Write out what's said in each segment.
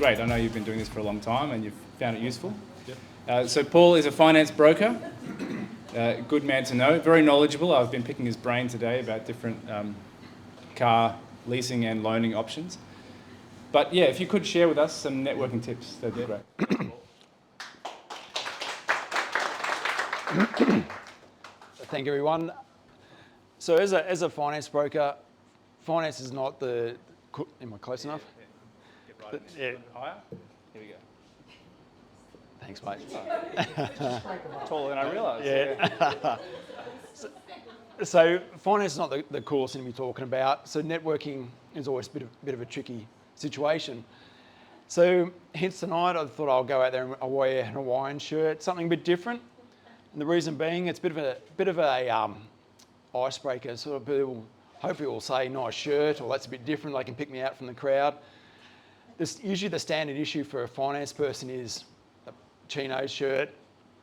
great. I know you've been doing this for a long time and you've found it useful. Yep. So Paul is a finance broker, good man to know, very knowledgeable. I've been picking his brain today about different car leasing and loaning options. But yeah, if you could share with us some networking tips, that'd be great. Thank you, everyone. So as a finance broker, finance is not the... Am I close enough? Yeah. Get right higher. Here we go. Thanks, mate. Taller than I realised. Yeah. So finance is not the coolest thing to be talking about. So networking is always a bit of a tricky situation. So hence tonight, I thought I'll go out there and I'll wear a Hawaiian shirt, something a bit different. And the reason being, it's a bit of a icebreaker. Sort of people hopefully will say nice shirt, or that's a bit different. They can pick me out from the crowd. Usually the standard issue for a finance person is a chino shirt,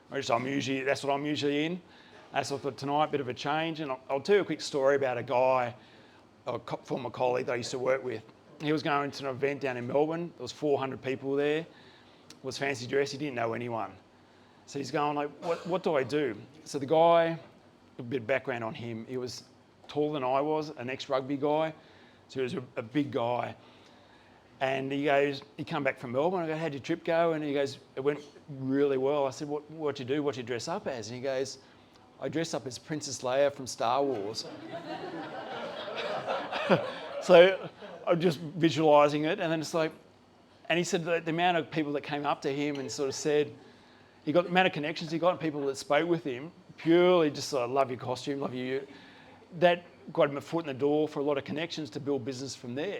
which that's what I'm usually in. So I thought tonight, a bit of a change. And I'll tell you a quick story about a guy, a former colleague that I used to work with. He was going to an event down in Melbourne. There was 400 people there. Was fancy dressed. He didn't know anyone. So he's going like, what do I do? So the guy, a bit of background on him, he was taller than I was, an ex-rugby guy. So he was a big guy. And he come back from Melbourne. I go, how'd your trip go? And he goes, it went really well. I said, what'd you do? What'd you dress up as? And he goes, I dressed up as Princess Leia from Star Wars. So I'm just visualising it. And then it's like, and he said that the amount of people that came up to him and sort of said, he got the amount of connections he got and people that spoke with him, purely just sort of love your costume, love you. That got him a foot in the door for a lot of connections to build business from there.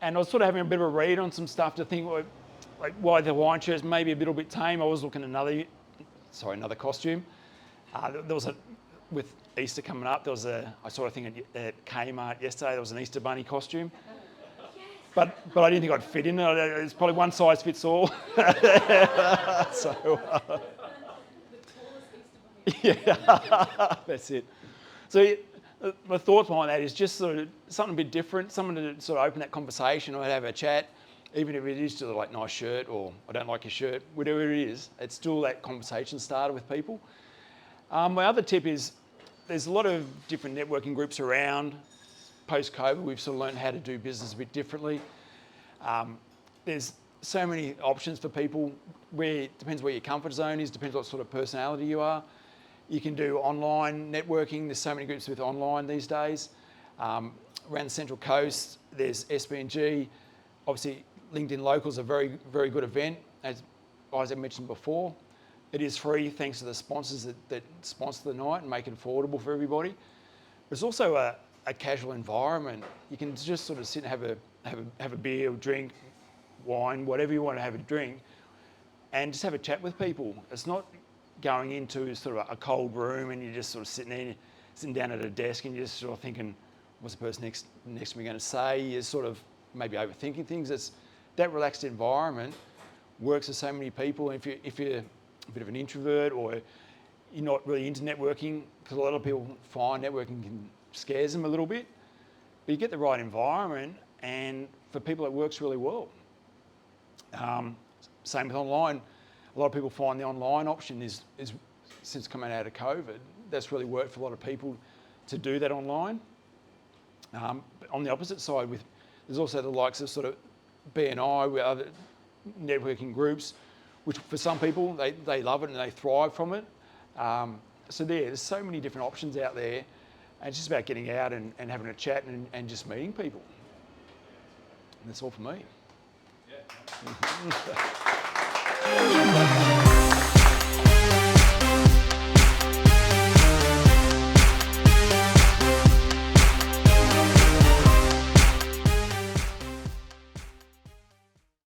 And I was sort of having a bit of a read on some stuff to think, like why the Hawaiian shirt's maybe a little bit tame. I was looking at another costume. With Easter coming up, I saw a thing at Kmart yesterday, there was an Easter bunny costume. But I didn't think I'd fit in it. It's probably one size fits all. Yeah, that's it. So my thoughts behind that is just sort of something a bit different, someone to sort of open that conversation or have a chat, even if it is sort of like nice shirt or I don't like your shirt, whatever it is, it's still that conversation starter with people. My other tip is there's a lot of different networking groups around. Post-COVID, we've sort of learned how to do business a bit differently. There's so many options for people. It depends where your comfort zone is, depends what sort of personality you are. You can do online networking. There's so many groups with online these days. Around the Central Coast, there's SB&G. Obviously, LinkedIn Local's a very, very good event, as Isaac mentioned before. It is free thanks to the sponsors that sponsor the night and make it affordable for everybody. There's also a casual environment. You can just sort of sit and have a beer or drink, wine, whatever you want to have a drink, and just have a chat with people. It's not going into sort of a cold room and you're just sort of sitting down at a desk and you're just sort of thinking, what's the person next to me going to say? You're sort of maybe overthinking things. That relaxed environment works for so many people. If you're a bit of an introvert or you're not really into networking, because a lot of people find networking scares them a little bit, but you get the right environment, and for people it works really well. Same with online. A lot of people find the online option is since coming out of COVID, that's really worked for a lot of people to do that online. But on the opposite side, there's also the likes of sort of BNI, with other networking groups, which for some people, they love it and they thrive from it. So there's so many different options out there. And it's just about getting out and having a chat and just meeting people. And that's all for me. Yeah.